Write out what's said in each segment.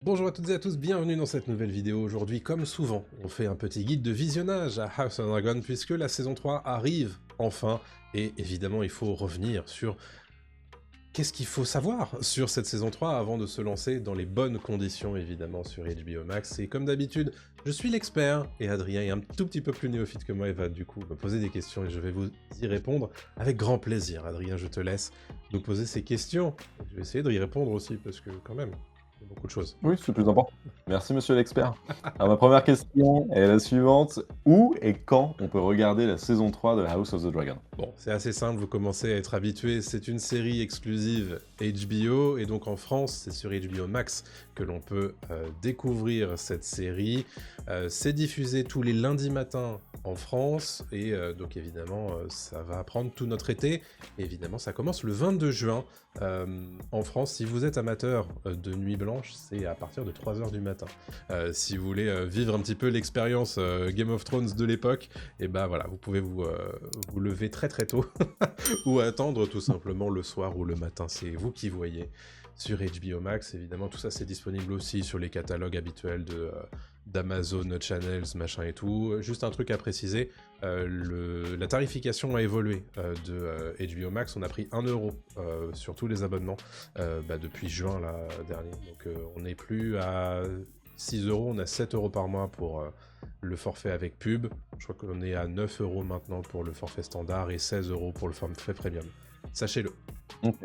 Bonjour à toutes et à tous, bienvenue dans cette nouvelle vidéo. Aujourd'hui, comme souvent, on fait un petit guide de visionnage à House of Dragon puisque la saison 3 arrive enfin. Et évidemment, il faut revenir sur qu'est-ce qu'il faut savoir sur cette saison 3 avant de se lancer dans les bonnes conditions, évidemment, sur HBO Max. Et comme d'habitude, je suis l'expert et Adrien est un tout petit peu plus néophyte que moi et va du coup me poser des questions et je vais vous y répondre avec grand plaisir. Adrien, je te laisse nous poser ces questions. Je vais essayer de y répondre aussi parce que quand même, il y a beaucoup de choses. Oui, c'est le plus important. Merci, monsieur l'expert. Alors, ma première question est la suivante. Où et quand on peut regarder la saison 3 de House of the Dragon? Bon, c'est assez simple, vous commencez à être habitué, c'est une série exclusive HBO, et donc en France, c'est sur HBO Max que l'on peut découvrir cette série. C'est diffusé tous les lundis matins en France, et donc évidemment, ça va prendre tout notre été. Et évidemment, ça commence le 22 juin en France. Si vous êtes amateur de Nuit Blanche, c'est à partir de 3h du matin. Si vous voulez vivre un petit peu l'expérience Game of Thrones de l'époque, et ben voilà, vous pouvez vous lever très tôt ou attendre tout simplement le soir ou le matin, c'est vous qui voyez sur HBO Max. Évidemment, tout ça c'est disponible aussi sur les catalogues habituels de d'Amazon Channels, machin et tout. Juste un truc à préciser, la tarification a évolué de HBO Max. On a pris 1€ sur tous les abonnements depuis juin là, dernier. Donc on n'est plus à 6€, on a 7€ par mois pour le forfait avec pub. Je crois qu'on est à 9€ maintenant pour le forfait standard et 16€ pour le forfait premium. Sachez-le. Ok.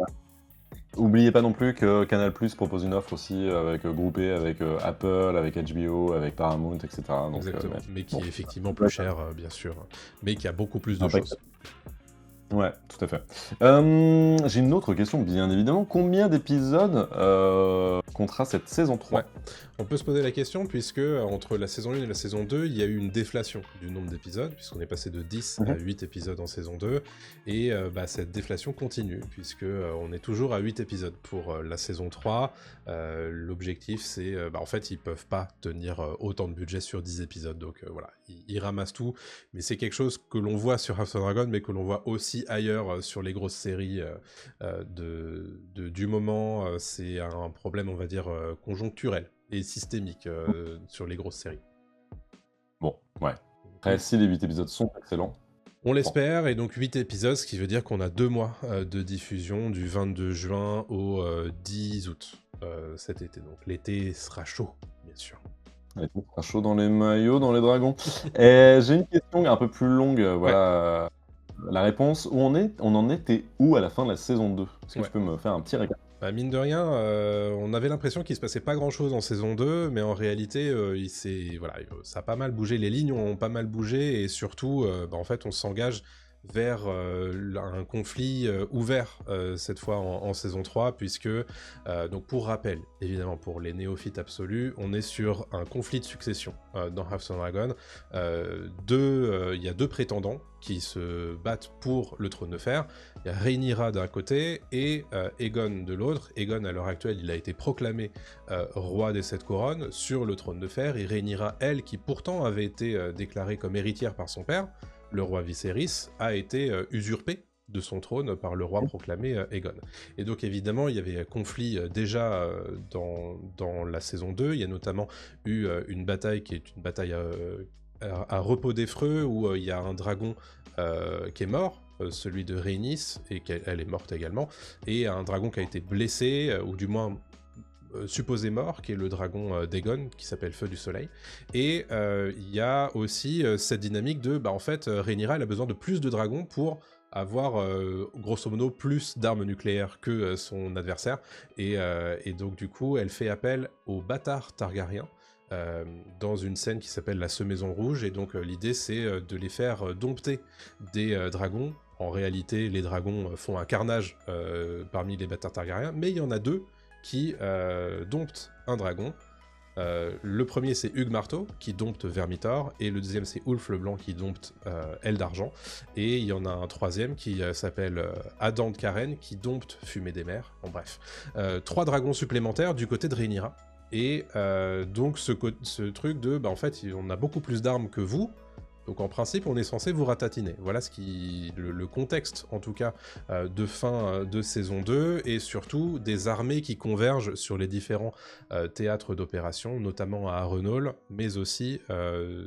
Oubliez pas non plus que Canal+ propose une offre aussi avec groupée avec Apple, avec HBO, avec Paramount, etc. Donc, Exactement. Mais qui bon, est effectivement plus ouais, cher, bien sûr. Mais qui a beaucoup plus de un paquet. choses. Ouais, tout à fait. J'ai une autre question, bien évidemment. Combien d'épisodes comptera cette saison Ouais, 3? on peut se poser la question puisque entre la saison 1 et la saison 2, il y a eu une déflation du nombre d'épisodes, puisqu'on est passé de 10 à Mhm. 8 épisodes en saison 2, et cette déflation continue, puisque on est toujours à 8 épisodes pour la saison 3. L'objectif c'est, en fait, ils peuvent pas tenir autant de budget sur 10 épisodes, donc voilà, ils ramassent tout, mais c'est quelque chose que l'on voit sur House of Dragon, mais que l'on voit aussi ailleurs sur les grosses séries du moment. C'est un problème, on va dire, conjoncturel et systémique sur les grosses séries. Bon, ouais. Après, si les 8 épisodes sont excellents, On l'espère, et donc 8 épisodes, ce qui veut dire qu'on a 2 mois de diffusion du 22 juin au 10 août cet été. Donc l'été sera chaud, bien sûr. il sera chaud dans les maillots, dans les dragons. Et j'ai une question un peu plus longue, Ouais, voilà, la réponse. On en était où à la fin de la saison 2? Est-ce que ouais. tu peux me faire un petit récap? Bah, mine de rien, on avait l'impression qu'il se passait pas grand-chose en saison 2, mais en réalité, voilà, ça a pas mal bougé, les lignes ont pas mal bougé, et surtout, en fait, on s'engage vers un conflit ouvert cette fois en saison 3, puisque, donc pour rappel, évidemment pour les néophytes absolus, on est sur un conflit de succession dans House of Dragon. Il y a deux prétendants qui se battent pour le trône de fer. Il y a Rhaenyra d'un côté et Aegon de l'autre. Aegon, à l'heure actuelle, il a été proclamé roi des sept couronnes sur le trône de fer, et Rhaenyra, elle, qui pourtant avait été déclarée comme héritière par son père, le roi Viserys, a été usurpée de son trône par le roi proclamé Aegon. Et donc évidemment, il y avait conflit déjà dans la saison 2, il y a notamment eu une bataille qui est une bataille à Repos des Freux, où il y a un dragon qui est mort, celui de Rhaenys, et qu'elle est morte également, et un dragon qui a été blessé, ou du moins supposé mort, qui est le dragon d'Aegon, qui s'appelle Feu du Soleil. Et il y a aussi cette dynamique de, en fait, Rhaenyra, elle a besoin de plus de dragons pour avoir, grosso modo, plus d'armes nucléaires que son adversaire. Et donc, du coup, elle fait appel aux bâtards Targaryens, dans une scène qui s'appelle la Semaison Rouge, et donc l'idée c'est de les faire dompter des dragons. En réalité, les dragons font un carnage parmi les bâtards Targaryens, mais il y en a deux qui domptent un dragon. Le premier c'est Hugues Marteau qui dompte Vermithor, et le deuxième c'est Ulf le Blanc qui dompte Aile d'Argent, et il y en a un troisième qui s'appelle Adam de Karen qui dompte Fumée des Mers. Bon bref, 3 dragons supplémentaires du côté de Rhaenyra. Et donc ce truc de, en fait, on a beaucoup plus d'armes que vous, Donc en principe, on est censé vous ratatiner. Voilà le contexte, en tout cas, de fin de saison 2, et surtout des armées qui convergent sur les différents théâtres d'opération, notamment à Harrenhal, mais aussi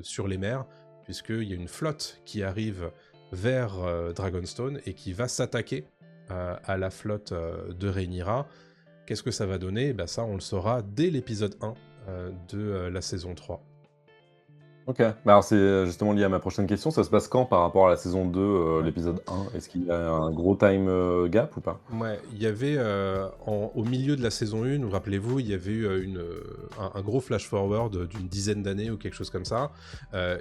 sur les mers, puisqu'il y a une flotte qui arrive vers Dragonstone et qui va s'attaquer à la flotte de Rhaenyra. Qu'est-ce que ça va donner ? Ça, on le saura dès l'épisode 1 de la saison 3. Ok, alors c'est justement lié à ma prochaine question, ça se passe quand par rapport à la saison 2, l'épisode 1 ? Est-ce qu'il y a un gros time gap ou pas ? Ouais, il y avait au milieu de la saison 1, vous rappelez-vous, il y avait eu un gros flash-forward d'une dizaine d'années ou quelque chose comme ça,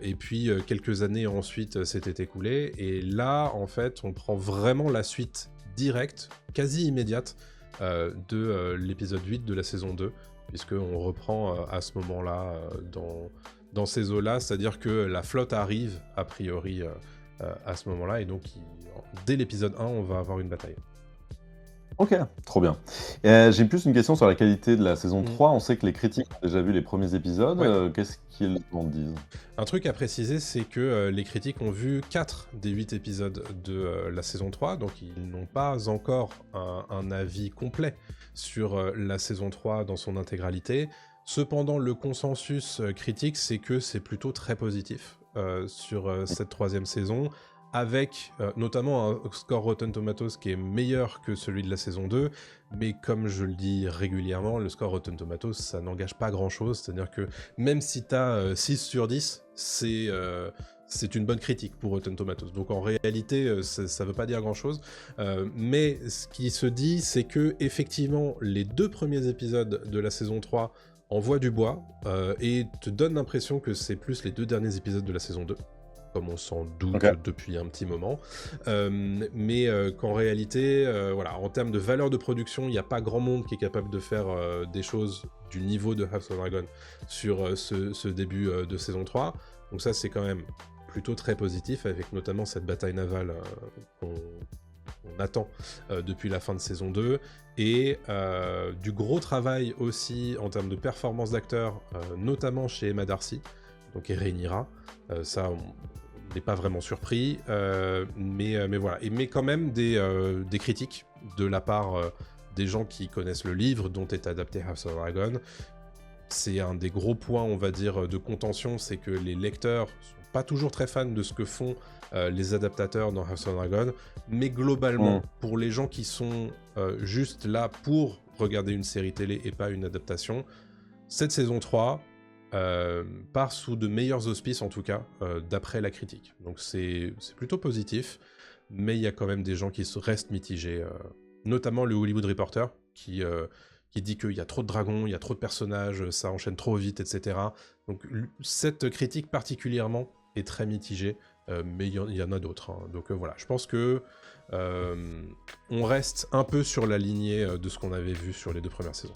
et puis quelques années ensuite s'étaient écoulées, et là, en fait, on prend vraiment la suite directe, quasi immédiate, de l'épisode 8 de la saison 2, puisqu'on reprend à ce moment-là dans ces eaux-là, c'est-à-dire que la flotte arrive, a priori, à ce moment-là, et donc dès l'épisode 1, on va avoir une bataille. Ok, trop bien. J'ai plus une question sur la qualité de la saison 3. On sait que les critiques ont déjà vu les premiers épisodes. Ouais. Qu'est-ce qu'ils en disent ? Un truc à préciser, c'est que les critiques ont vu 4 des 8 épisodes de la saison 3, donc ils n'ont pas encore un avis complet sur la saison 3 dans son intégralité. Cependant, le consensus critique, c'est que c'est plutôt très positif sur cette 3e saison, avec notamment un score Rotten Tomatoes qui est meilleur que celui de la saison 2, mais comme je le dis régulièrement, le score Rotten Tomatoes, ça n'engage pas grand-chose, c'est-à-dire que même si t'as 6 sur 10, c'est une bonne critique pour Rotten Tomatoes. Donc en réalité, ça veut pas dire grand-chose, mais ce qui se dit, c'est que effectivement, les 2 premiers épisodes de la saison 3 envoient du bois, et te donnent l'impression que c'est plus les 2 derniers épisodes de la saison 2. Comme on s'en doute depuis un petit moment, mais qu'en réalité, voilà, en termes de valeur de production, il n'y a pas grand monde qui est capable de faire des choses du niveau de House of Dragon sur ce début de saison 3, donc ça c'est quand même plutôt très positif, avec notamment cette bataille navale qu'on attend depuis la fin de saison 2, et du gros travail aussi en termes de performance d'acteurs, notamment chez Emma Darcy, donc et Rhaenyra, ça on n'est pas vraiment surpris, mais voilà, mais quand même des critiques de la part des gens qui connaissent le livre dont est adapté House of Dragon. C'est un des gros points, on va dire, de contention, c'est que les lecteurs sont pas toujours très fans de ce que font les adaptateurs dans House of Dragon, mais globalement, pour les gens qui sont juste là pour regarder une série télé et pas une adaptation, cette saison 3 part sous de meilleurs auspices, en tout cas, d'après la critique. Donc c'est plutôt positif, mais il y a quand même des gens qui restent mitigés, notamment le Hollywood Reporter, qui dit qu'il y a trop de dragons, il y a trop de personnages, ça enchaîne trop vite, etc. Donc cette critique particulièrement est très mitigée, mais il y en a d'autres. Hein. Donc voilà, je pense que on reste un peu sur la lignée de ce qu'on avait vu sur les 2 premières saisons.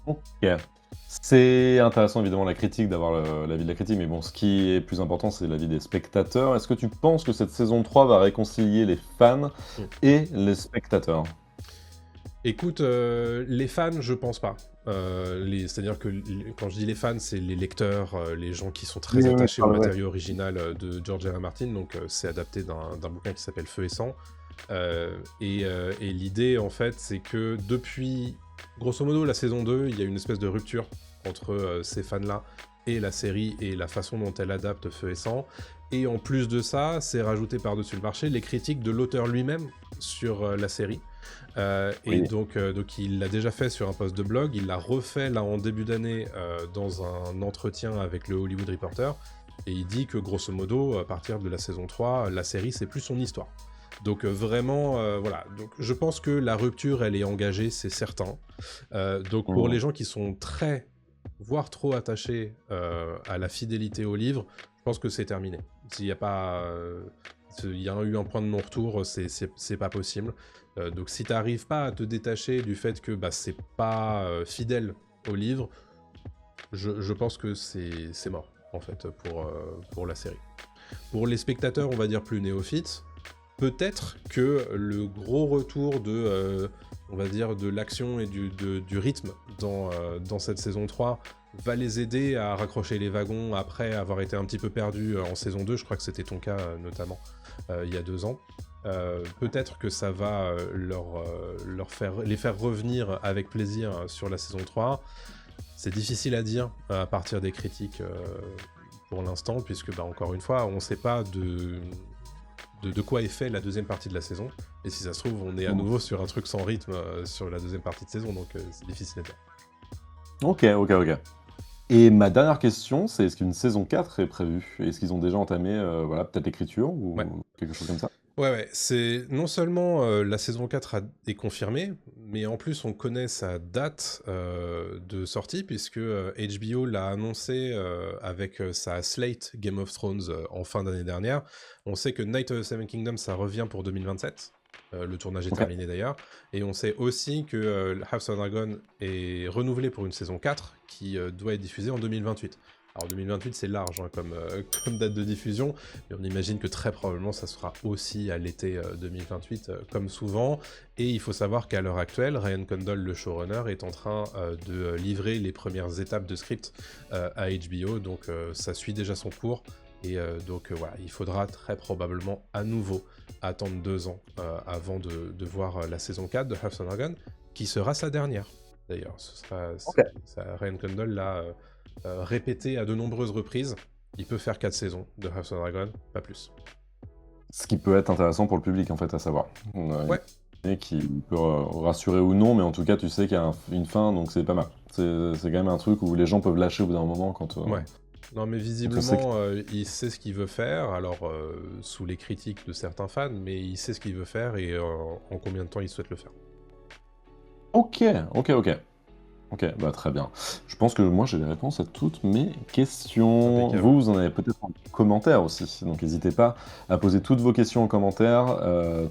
Ok. C'est intéressant évidemment la critique, d'avoir l'avis de la critique, mais bon, ce qui est plus important, c'est l'avis des spectateurs. Est-ce que tu penses que cette saison 3 va réconcilier les fans et les spectateurs ? Écoute, les fans, je pense pas. C'est-à-dire que quand je dis les fans, c'est les lecteurs, les gens qui sont très attachés au matériau original de George R. R. Martin, donc c'est adapté d'un bouquin qui s'appelle Feu et Sang. Et l'idée, en fait, c'est que depuis, grosso modo, la saison 2, il y a une espèce de rupture entre ces fans-là et la série et la façon dont elle adapte Feu et Sang. Et en plus de ça, c'est rajouté par-dessus le marché les critiques de l'auteur lui-même sur la série. Et donc il l'a déjà fait sur un post de blog, il l'a refait là en début d'année dans un entretien avec le Hollywood Reporter, et il dit que grosso modo, à partir de la saison 3, la série c'est plus son histoire. Donc vraiment, voilà. Donc je pense que la rupture, elle est engagée, c'est certain. Donc pour les gens qui sont très, voire trop attachés à la fidélité au livre, je pense que c'est terminé. S'il n'y a pas... il y a eu un point de non-retour, c'est pas possible. Donc si t'arrives pas à te détacher du fait que c'est pas fidèle au livre, je pense que c'est mort, en fait, pour la série. Pour les spectateurs, on va dire plus néophytes, peut-être que le gros retour de on va dire, de l'action et du rythme dans cette saison 3 va les aider à raccrocher les wagons après avoir été un petit peu perdus en saison 2, je crois que c'était ton cas notamment il y a 2 ans. Peut-être que ça va les faire revenir avec plaisir sur la saison 3. C'est difficile à dire à partir des critiques pour l'instant, puisque encore une fois, on ne sait pas de quoi est fait la deuxième partie de la saison. Et si ça se trouve, on est à nouveau sur un truc sans rythme sur la deuxième partie de saison, donc c'est difficile à dire. Ok. Et ma dernière question, c'est est-ce qu'une saison 4 est prévue? Est-ce qu'ils ont déjà entamé peut-être l'écriture ou quelque chose comme ça? Ouais, c'est non seulement la saison 4 est confirmée, mais en plus on connaît sa date de sortie, puisque HBO l'a annoncé avec sa slate Game of Thrones en fin d'année dernière. On sait que Night of the Seven Kingdoms, ça revient pour 2027. Le tournage est terminé d'ailleurs. Et on sait aussi que House of Dragon est renouvelé pour une saison 4 qui doit être diffusée en 2028. Alors 2028 c'est large comme date de diffusion, mais on imagine que très probablement ça sera aussi à l'été 2028 comme souvent. Et il faut savoir qu'à l'heure actuelle, Ryan Condal, le showrunner, est en train de livrer les premières étapes de script à HBO, donc ça suit déjà son cours. Et donc voilà, il faudra très probablement à nouveau attendre 2 ans avant de voir la saison 4 de House of Dragon, qui sera sa dernière d'ailleurs. Ryan Condal l'a répété à de nombreuses reprises. Il peut faire 4 saisons de House of Dragon, pas plus. Ce qui peut être intéressant pour le public en fait à savoir. Ouais. Et qui peut rassurer ou non, mais en tout cas tu sais qu'il y a une fin, donc c'est pas mal. C'est quand même un truc où les gens peuvent lâcher au bout d'un moment quand... Ouais. Non mais visiblement il sait ce qu'il veut faire, alors sous les critiques de certains fans, mais il sait ce qu'il veut faire et en combien de temps il souhaite le faire. Ok, bah très bien. Je pense que moi j'ai les réponses à toutes mes questions. Impeccable. Vous en avez peut-être en commentaire aussi, donc n'hésitez pas à poser toutes vos questions en commentaire.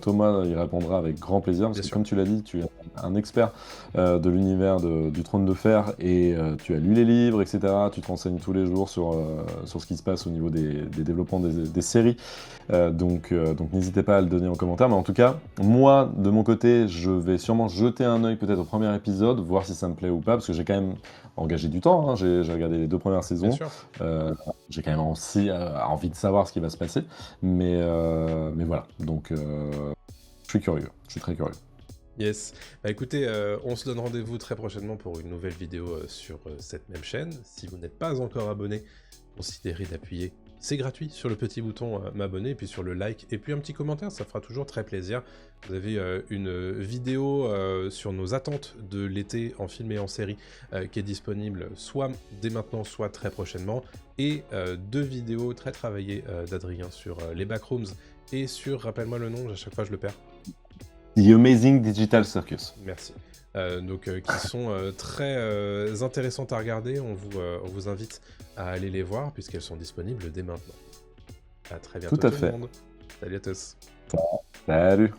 Thomas y répondra avec grand plaisir, parce Bien que sûr. comme tu l'as dit, tu es un expert de l'univers du Trône de Fer, et tu as lu les livres, etc. Tu te renseignes tous les jours sur ce qui se passe au niveau des développements des séries. Donc n'hésitez pas à le donner en commentaire, mais en tout cas, moi, de mon côté, je vais sûrement jeter un œil peut-être au premier épisode, voir si ça me plaît ou pas, parce que j'ai quand même engagé du temps, hein. J'ai regardé les 2 premières saisons, Bien sûr. j'ai quand même aussi envie de savoir ce qui va se passer, mais voilà, donc je suis curieux, je suis très curieux. Yes. Bah écoutez, on se donne rendez-vous très prochainement pour une nouvelle vidéo sur cette même chaîne. Si vous n'êtes pas encore abonné, considérez d'appuyer. C'est gratuit sur le petit bouton m'abonner, puis sur le like, et puis un petit commentaire, ça fera toujours très plaisir. Vous avez une vidéo sur nos attentes de l'été en film et en série qui est disponible soit dès maintenant, soit très prochainement, et 2 vidéos très travaillées d'Adrien sur les backrooms et sur, rappelle-moi le nom, à chaque fois je le perds. The Amazing Digital Circus. Merci. Qui sont très intéressantes à regarder. On vous invite à aller les voir puisqu'elles sont disponibles dès maintenant. À très bientôt Tout à tout fait. le monde. Salut à tous. Salut.